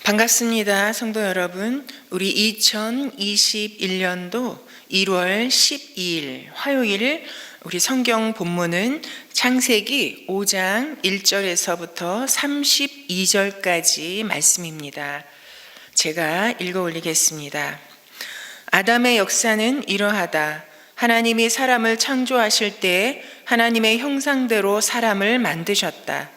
반갑습니다. 성도 여러분. 우리 2021년도 1월 12일 화요일 우리 성경 본문은 창세기 5장 1절에서부터 32절까지 말씀입니다. 제가 읽어 올리겠습니다. 아담의 역사는 이러하다. 하나님이 사람을 창조하실 때 하나님의 형상대로 사람을 만드셨다.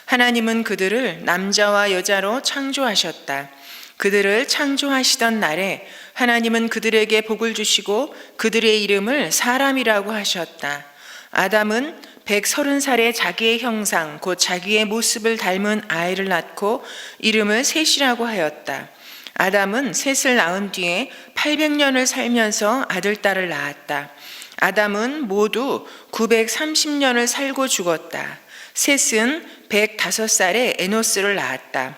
하나님은 그들을 남자와 여자로 창조하셨다. 그들을 창조하시던 날에 하나님은 그들에게 복을 주시고 그들의 이름을 사람이라고 하셨다. 아담은 130살에 자기의 형상 곧 자기의 모습을 닮은 아이를 낳고 이름을 셋이라고 하였다. 아담은 셋을 낳은 뒤에 800년을 살면서 아들, 딸을 낳았다. 아담은 모두 930년을 살고 죽었다. 셋은 105살에 에노스를 낳았다.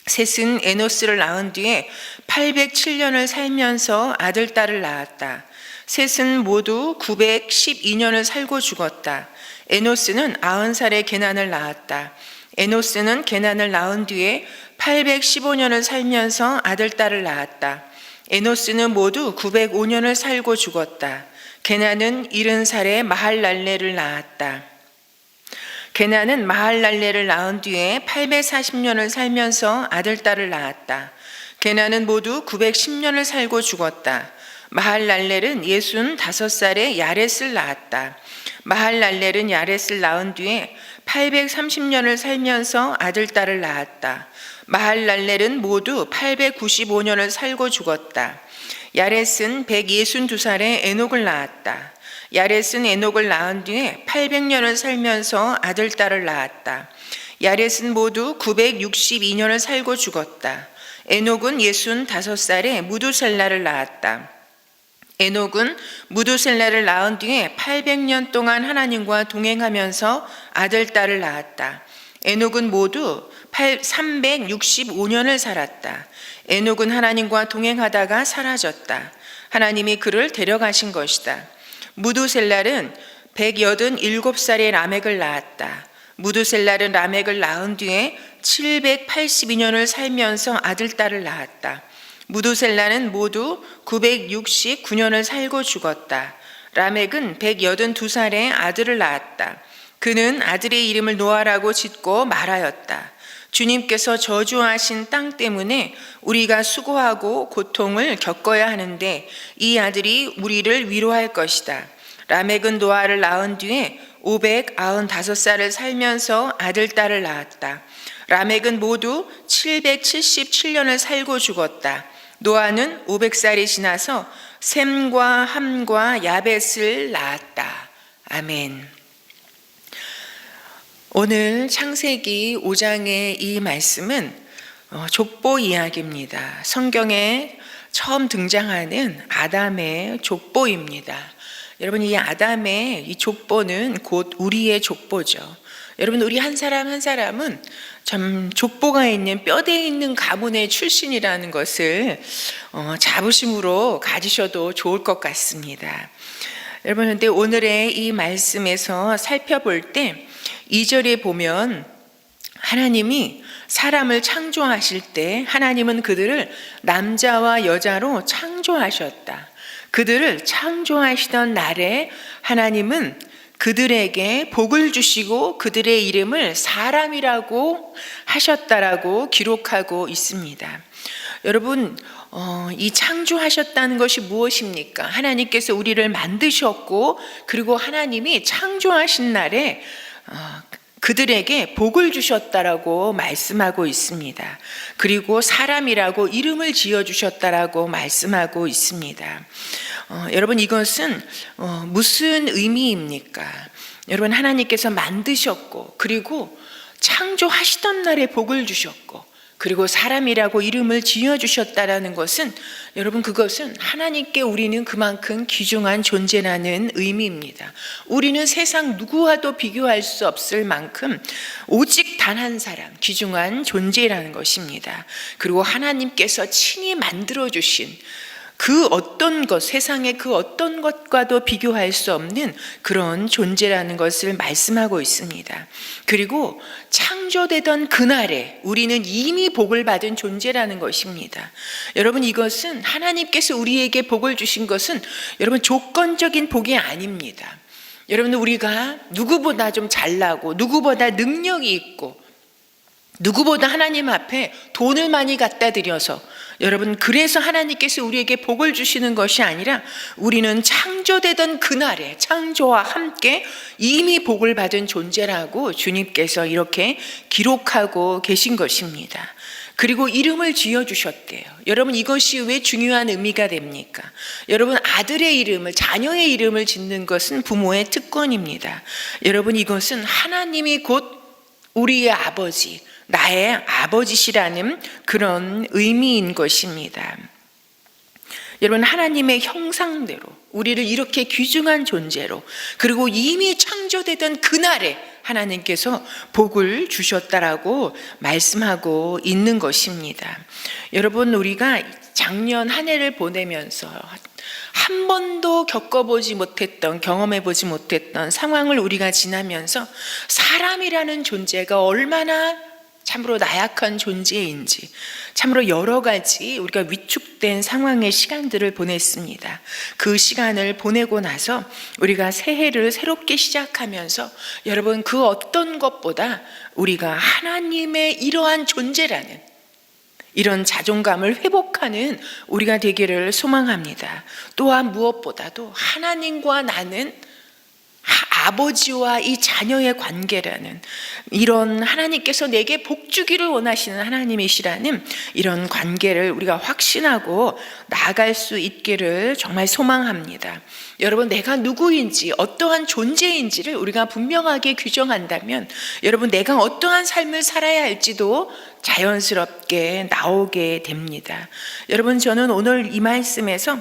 셋은 에노스를 낳은 뒤에 807년을 살면서 아들, 딸을 낳았다. 셋은 모두 912년을 살고 죽었다. 에노스는 90살에 게난을 낳았다. 에노스는 게난을 낳은 뒤에 815년을 살면서 아들, 딸을 낳았다. 에노스는 모두 905년을 살고 죽었다. 게난은 70살에 마할랄레를 낳았다. 게난은 마할랄레를 낳은 뒤에 840년을 살면서 아들, 딸을 낳았다. 게난은 모두 910년을 살고 죽었다. 마할랄렐은 65살에 야렛을 낳았다. 마할랄렐은 야렛을 낳은 뒤에 830년을 살면서 아들, 딸을 낳았다. 마할랄렐은 모두 895년을 살고 죽었다. 야렛은 162살에 에녹을 낳았다. 야렛은 에녹을 낳은 뒤에 800년을 살면서 아들, 딸을 낳았다. 야렛은 모두 962년을 살고 죽었다. 에녹은 65살에 무두셀라를 낳았다. 에녹은 무두셀라를 낳은 뒤에 800년 동안 하나님과 동행하면서 아들, 딸을 낳았다. 에녹은 모두 365년을 살았다. 에녹은 하나님과 동행하다가 사라졌다. 하나님이 그를 데려가신 것이다. 무두셀랄은 187살에 라멕을 낳았다. 무두셀랄은 라멕을 낳은 뒤에 782년을 살면서 아들, 딸을 낳았다. 무두셀랄은 모두 969년을 살고 죽었다. 라멕은 182살에 아들을 낳았다. 그는 아들의 이름을 노아라고 짓고 말하였다. 주님께서 저주하신 땅 때문에 우리가 수고하고 고통을 겪어야 하는데 이 아들이 우리를 위로할 것이다. 라멕은 노아를 낳은 뒤에 595살을 살면서 아들, 딸을 낳았다. 라멕은 모두 777년을 살고 죽었다. 노아는 500살이 지나서 셈과 함과 야벳을 낳았다. 아멘. 오늘 창세기 5장의 이 말씀은 족보 이야기입니다. 성경에 처음 등장하는 아담의 족보입니다. 여러분, 이 아담의 이 족보는 곧 우리의 족보죠. 여러분, 우리 한 사람 한 사람은 참 족보가 있는 뼈대 있는 가문의 출신이라는 것을 자부심으로 가지셔도 좋을 것 같습니다. 여러분, 근데 오늘의 이 말씀에서 살펴볼 때 2절에 보면 하나님이 사람을 창조하실 때 하나님은 그들을 남자와 여자로 창조하셨다. 그들을 창조하시던 날에 하나님은 그들에게 복을 주시고 그들의 이름을 사람이라고 하셨다라고 기록하고 있습니다. 여러분, 이 창조하셨다는 것이 무엇입니까? 하나님께서 우리를 만드셨고 그리고 하나님이 창조하신 날에 그들에게 복을 주셨다라고 말씀하고 있습니다. 그리고 사람이라고 이름을 지어주셨다라고 말씀하고 있습니다. 여러분, 이것은 무슨 의미입니까? 여러분, 하나님께서 만드셨고 그리고 창조하시던 날에 복을 주셨고 그리고 사람이라고 이름을 지어주셨다라는 것은 여러분, 그것은 하나님께 우리는 그만큼 귀중한 존재라는 의미입니다. 우리는 세상 누구와도 비교할 수 없을 만큼 오직 단 한 사람, 귀중한 존재라는 것입니다. 그리고 하나님께서 친히 만들어주신 그 어떤 것, 세상의 그 어떤 것과도 비교할 수 없는 그런 존재라는 것을 말씀하고 있습니다. 그리고 창조되던 그날에 우리는 이미 복을 받은 존재라는 것입니다. 여러분, 이것은 하나님께서 우리에게 복을 주신 것은 여러분 조건적인 복이 아닙니다. 여러분, 우리가 누구보다 좀 잘나고 누구보다 능력이 있고 누구보다 하나님 앞에 돈을 많이 갖다 드려서 여러분, 그래서 하나님께서 우리에게 복을 주시는 것이 아니라 우리는 창조되던 그날에 창조와 함께 이미 복을 받은 존재라고 주님께서 이렇게 기록하고 계신 것입니다. 그리고 이름을 지어주셨대요. 여러분, 이것이 왜 중요한 의미가 됩니까? 여러분, 아들의 이름을, 자녀의 이름을 짓는 것은 부모의 특권입니다. 여러분, 이것은 하나님이 곧 우리의 아버지, 나의 아버지시라는 그런 의미인 것입니다. 여러분, 하나님의 형상대로 우리를 이렇게 귀중한 존재로, 그리고 이미 창조되던 그날에 하나님께서 복을 주셨다라고 말씀하고 있는 것입니다. 여러분, 우리가 작년 한 해를 보내면서 한 번도 겪어보지 못했던, 경험해보지 못했던 상황을 우리가 지나면서 사람이라는 존재가 얼마나 참으로 나약한 존재인지, 참으로 여러 가지 우리가 위축된 상황의 시간들을 보냈습니다. 그 시간을 보내고 나서 우리가 새해를 새롭게 시작하면서 여러분, 그 어떤 것보다 우리가 하나님의 이러한 존재라는 이런 자존감을 회복하는 우리가 되기를 소망합니다. 또한 무엇보다도 하나님과 나는 아버지와 이 자녀의 관계라는 이런 하나님께서 내게 복 주기를 원하시는 하나님이시라는 이런 관계를 우리가 확신하고 나아갈 수 있기를 정말 소망합니다. 여러분, 내가 누구인지 어떠한 존재인지를 우리가 분명하게 규정한다면 여러분, 내가 어떠한 삶을 살아야 할지도 자연스럽게 나오게 됩니다. 여러분, 저는 오늘 이 말씀에서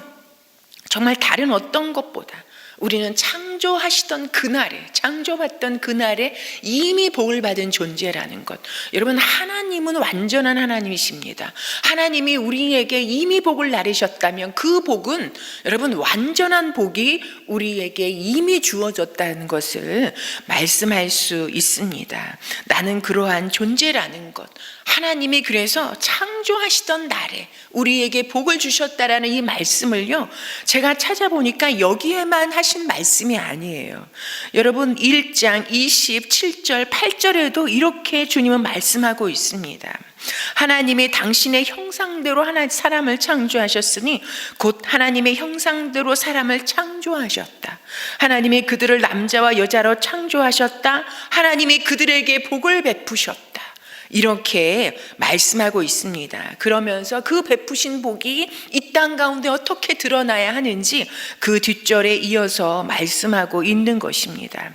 정말 다른 어떤 것보다 우리는 창조하시던 그날에, 창조받던 그날에 이미 복을 받은 존재라는 것. 여러분, 하나님은 완전한 하나님이십니다. 하나님이 우리에게 이미 복을 나르셨다면 그 복은 여러분 완전한 복이 우리에게 이미 주어졌다는 것을 말씀할 수 있습니다. 나는 그러한 존재라는 것. 하나님이 그래서 창조하시던 날에 우리에게 복을 주셨다라는 이 말씀을요, 제가 찾아보니까 여기에만 하신 말씀이 아니에요. 여러분, 1장 27절 8절에도 이렇게 주님은 말씀하고 있습니다. 하나님이 당신의 형상대로 사람을 창조하셨으니 곧 하나님의 형상대로 사람을 창조하셨다. 하나님이 그들을 남자와 여자로 창조하셨다. 하나님이 그들에게 복을 베푸셨다. 이렇게 말씀하고 있습니다. 그러면서 그 베푸신 복이 이 땅 가운데 어떻게 드러나야 하는지 그 뒷절에 이어서 말씀하고 있는 것입니다.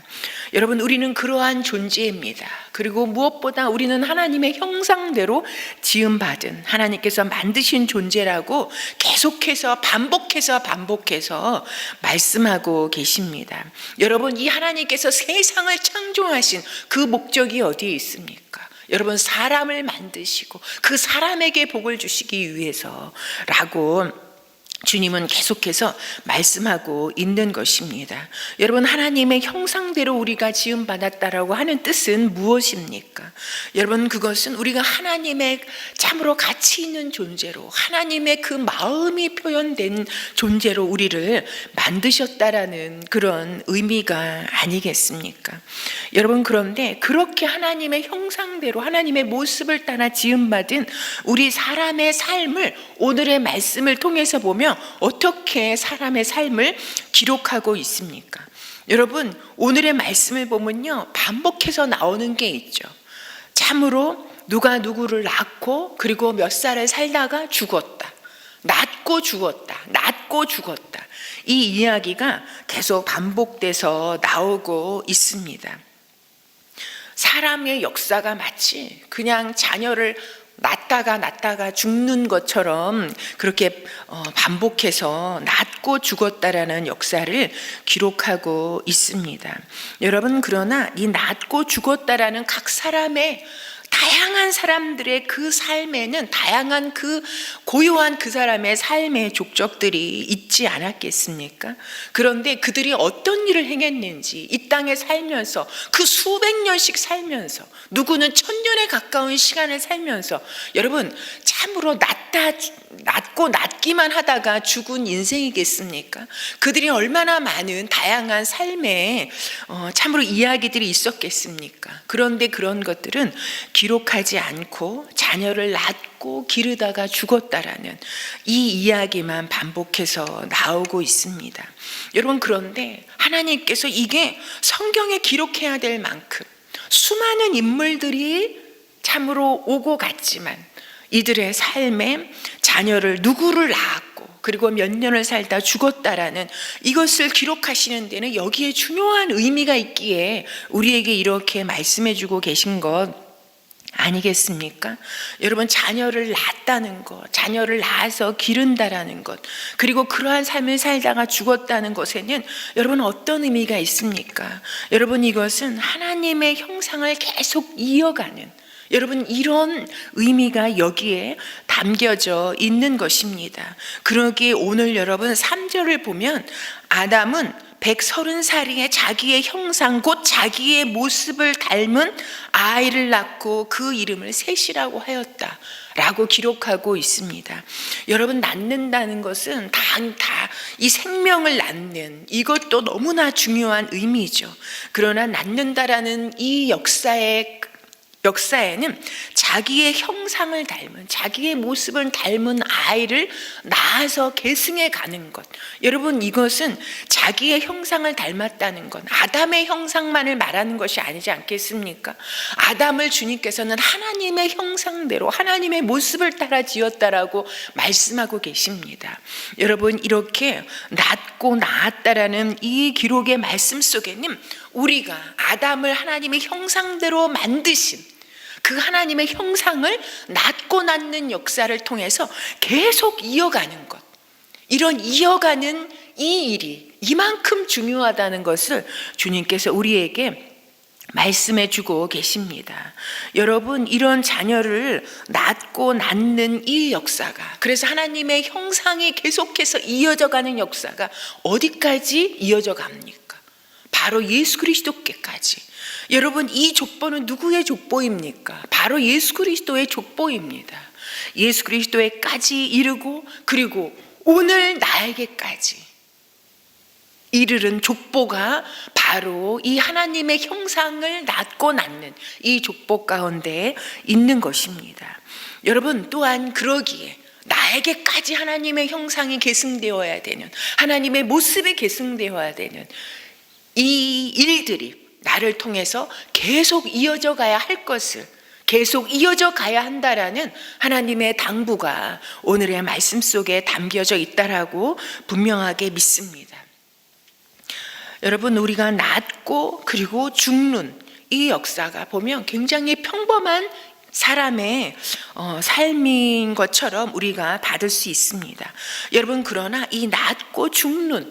여러분, 우리는 그러한 존재입니다. 그리고 무엇보다 우리는 하나님의 형상대로 지음받은, 하나님께서 만드신 존재라고 계속해서 반복해서 말씀하고 계십니다. 여러분, 이 하나님께서 세상을 창조하신 그 목적이 어디에 있습니까? 여러분, 사람을 만드시고 그 사람에게 복을 주시기 위해서라고 주님은 계속해서 말씀하고 있는 것입니다. 여러분, 하나님의 형상대로 우리가 지음받았다라고 하는 뜻은 무엇입니까? 여러분, 그것은 우리가 하나님의 참으로 가치 있는 존재로, 하나님의 그 마음이 표현된 존재로 우리를 만드셨다라는 그런 의미가 아니겠습니까? 여러분, 그런데 그렇게 하나님의 형상대로 하나님의 모습을 따라 지음받은 우리 사람의 삶을 오늘의 말씀을 통해서 보면 어떻게 사람의 삶을 기록하고 있습니까? 여러분, 오늘의 말씀을 보면요, 반복해서 나오는 게 있죠. 참으로 누가 누구를 낳고 그리고 몇 살을 살다가 죽었다. 낳고 죽었다. 낳고 죽었다. 이 이야기가 계속 반복돼서 나오고 있습니다. 사람의 역사가 마치 그냥 자녀를 낳다가 죽는 것처럼 그렇게 반복해서 낳고 죽었다라는 역사를 기록하고 있습니다. 여러분, 그러나 이 낳고 죽었다라는 각 사람의 다양한 사람들의 그 삶에는 다양한 그 고요한 그 사람의 삶의 족적들이 있지 않았겠습니까? 그런데 그들이 어떤 일을 행했는지, 이 땅에 살면서 그 수백 년씩 살면서, 누구는 1000년에 가까운 시간을 살면서, 여러분 참으로 낮고 낮기만 하다가 죽은 인생이겠습니까? 그들이 얼마나 많은 다양한 삶에 참으로 이야기들이 있었겠습니까? 그런데 그런 것들은 기록하지 않고 자녀를 낳고 기르다가 죽었다라는 이 이야기만 반복해서 나오고 있습니다. 여러분, 그런데 하나님께서 이게 성경에 기록해야 될 만큼 수많은 인물들이 참으로 오고 갔지만 이들의 삶에 자녀를 누구를 낳았고 그리고 몇 년을 살다 죽었다라는 이것을 기록하시는 데는 여기에 중요한 의미가 있기에 우리에게 이렇게 말씀해 주고 계신 것 아니겠습니까? 여러분, 자녀를 낳았다는 것, 자녀를 낳아서 기른다라는 것, 그리고 그러한 삶을 살다가 죽었다는 것에는 여러분 어떤 의미가 있습니까? 여러분, 이것은 하나님의 형상을 계속 이어가는, 여러분, 이런 의미가 여기에 담겨져 있는 것입니다. 그러기에 오늘 여러분 3절을 보면 아담은 130살에 자기의 형상 곧 자기의 모습을 닮은 아이를 낳고 그 이름을 셋이라고 하였다 라고 기록하고 있습니다. 여러분, 낳는다는 것은 다 이 생명을 낳는 이것도 너무나 중요한 의미죠. 그러나 낳는다라는 이 역사에는 자기의 형상을 닮은, 자기의 모습을 닮은 아이를 낳아서 계승해 가는 것, 여러분 이것은 자기의 형상을 닮았다는 건 아담의 형상만을 말하는 것이 아니지 않겠습니까? 아담을 주님께서는 하나님의 형상대로 하나님의 모습을 따라 지었다라고 말씀하고 계십니다. 여러분, 이렇게 낳고 낳았다라는 이 기록의 말씀 속에는 우리가 아담을 하나님의 형상대로 만드신 그 하나님의 형상을 낳고 낳는 역사를 통해서 계속 이어가는 것, 이런 이어가는 이 일이 이만큼 중요하다는 것을 주님께서 우리에게 말씀해 주고 계십니다. 여러분, 이런 자녀를 낳고 낳는 이 역사가, 그래서 하나님의 형상이 계속해서 이어져 가는 역사가 어디까지 이어져 갑니까? 바로 예수 그리스도께까지. 여러분, 이 족보는 누구의 족보입니까? 바로 예수 그리스도의 족보입니다. 예수 그리스도에까지 이르고 그리고 오늘 나에게까지 이르는 족보가 바로 이 하나님의 형상을 낳고 낳는 이 족보 가운데 있는 것입니다. 여러분, 또한 그러기에 나에게까지 하나님의 형상이 계승되어야 되는, 하나님의 모습이 계승되어야 되는 이 일들이 나를 통해서 계속 이어져 가야 할 것을 계속 이어져 가야 한다라는 하나님의 당부가 오늘의 말씀 속에 담겨져 있다라고 분명하게 믿습니다. 여러분, 우리가 낳고 그리고 죽는 이 역사가 보면 굉장히 평범한 사람의 삶인 것처럼 우리가 받을 수 있습니다. 여러분, 그러나 이 낳고 죽는,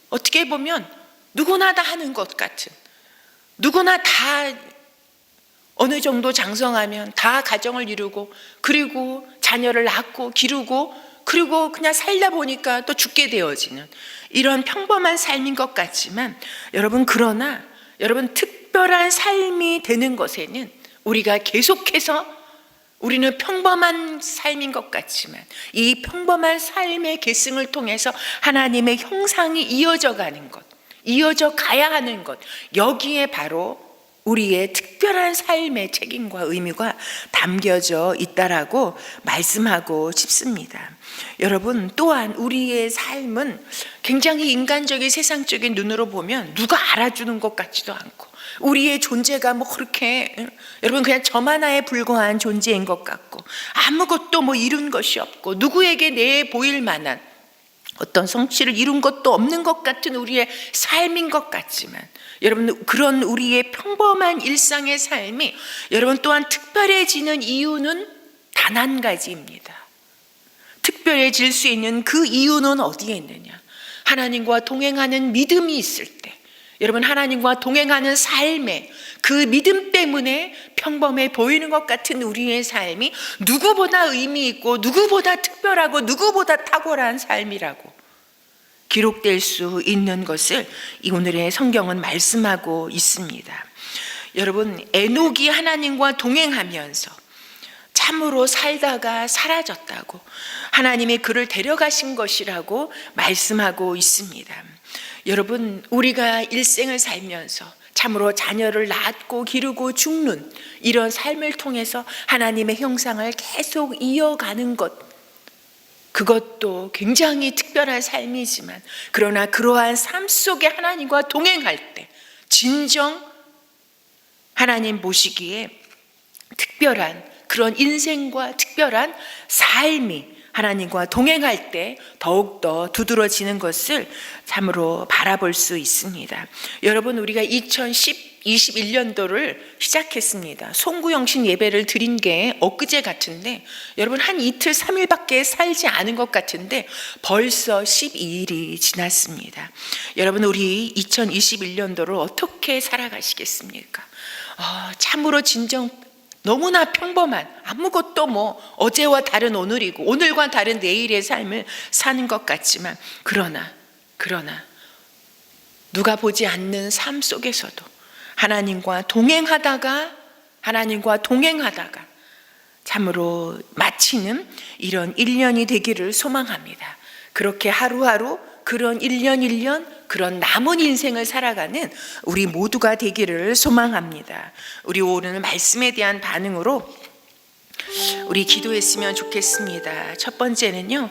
어떻게 보면 누구나 다 하는 것 같은, 누구나 다 어느 정도 장성하면 다 가정을 이루고 그리고 자녀를 낳고 기르고 그리고 그냥 살다 보니까 또 죽게 되어지는 이런 평범한 삶인 것 같지만, 여러분, 그러나 여러분, 특별한 삶이 되는 것에는 우리가 계속해서, 우리는 평범한 삶인 것 같지만 이 평범한 삶의 계승을 통해서 하나님의 형상이 이어져 가는 것, 이어져 가야 하는 것, 여기에 바로 우리의 특별한 삶의 책임과 의미가 담겨져 있다라고 말씀하고 싶습니다. 여러분, 또한 우리의 삶은 굉장히 인간적인 세상적인 눈으로 보면 누가 알아주는 것 같지도 않고, 우리의 존재가 뭐 그렇게, 여러분, 그냥 점 하나에 불과한 존재인 것 같고, 아무것도 뭐 이룬 것이 없고 누구에게 내해 보일 만한 어떤 성취를 이룬 것도 없는 것 같은 우리의 삶인 것 같지만, 여러분, 그런 우리의 평범한 일상의 삶이 여러분 또한 특별해지는 이유는 단 한 가지입니다. 특별해질 수 있는 그 이유는 어디에 있느냐? 하나님과 동행하는 믿음이 있을 때, 여러분, 하나님과 동행하는 삶에 그 믿음 때문에 평범해 보이는 것 같은 우리의 삶이 누구보다 의미 있고 누구보다 특별하고 누구보다 탁월한 삶이라고 기록될 수 있는 것을 이 오늘의 성경은 말씀하고 있습니다. 여러분, 에녹이 하나님과 동행하면서 참으로 살다가 사라졌다고 하나님이 그를 데려가신 것이라고 말씀하고 있습니다. 여러분, 우리가 일생을 살면서 참으로 자녀를 낳고 기르고 죽는 이런 삶을 통해서 하나님의 형상을 계속 이어가는 것, 그것도 굉장히 특별한 삶이지만, 그러나 그러한 삶 속에 하나님과 동행할 때 진정 하나님 보시기에 특별한 그런 인생과 특별한 삶이 하나님과 동행할 때 더욱더 두드러지는 것을 참으로 바라볼 수 있습니다. 여러분, 우리가 2021년도를 시작했습니다. 송구영신 예배를 드린 게 엊그제 같은데, 여러분 한 이틀 3일밖에 살지 않은 것 같은데 벌써 12일이 지났습니다. 여러분, 우리 2021년도를 어떻게 살아가시겠습니까? 참으로 진정 너무나 평범한, 아무것도 어제와 다른 오늘이고 오늘과 다른 내일의 삶을 사는 것 같지만, 그러나 누가 보지 않는 삶 속에서도 하나님과 동행하다가 참으로 마치는 이런 1년이 되기를 소망합니다. 그렇게 하루하루 그런 1년 그런 남은 인생을 살아가는 우리 모두가 되기를 소망합니다. 우리 오늘 말씀에 대한 반응으로 우리 기도했으면 좋겠습니다. 첫 번째는요,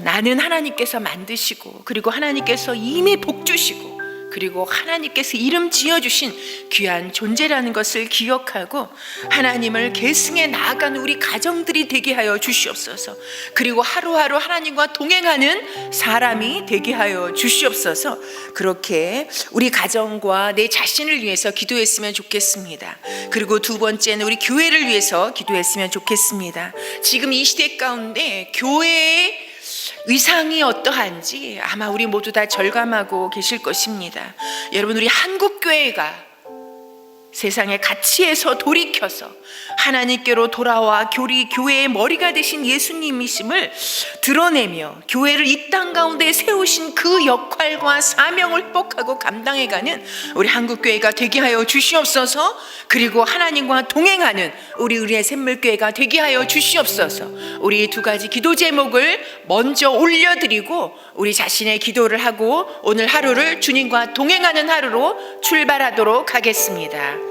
나는 하나님께서 만드시고, 그리고 하나님께서 이미 복 주시고, 그리고 하나님께서 이름 지어주신 귀한 존재라는 것을 기억하고 하나님을 계승해 나아가는 우리 가정들이 되게 하여 주시옵소서. 그리고 하루하루 하나님과 동행하는 사람이 되게 하여 주시옵소서. 그렇게 우리 가정과 내 자신을 위해서 기도했으면 좋겠습니다. 그리고 두 번째는 우리 교회를 위해서 기도했으면 좋겠습니다. 지금 이 시대 가운데 교회의 위상이 어떠한지 아마 우리 모두 다 절감하고 계실 것입니다. 여러분, 우리 한국교회가 세상의 가치에서 돌이켜서 하나님께로 돌아와 교회의 머리가 되신 예수님이심을 드러내며 교회를 이 땅 가운데 세우신 그 역할과 사명을 뻑하고 감당해가는 우리 한국교회가 되게 하여 주시옵소서. 그리고 하나님과 동행하는 우리의 샘물교회가 되게 하여 주시옵소서. 우리 두 가지 기도 제목을 먼저 올려드리고 우리 자신의 기도를 하고 오늘 하루를 주님과 동행하는 하루로 출발하도록 하겠습니다.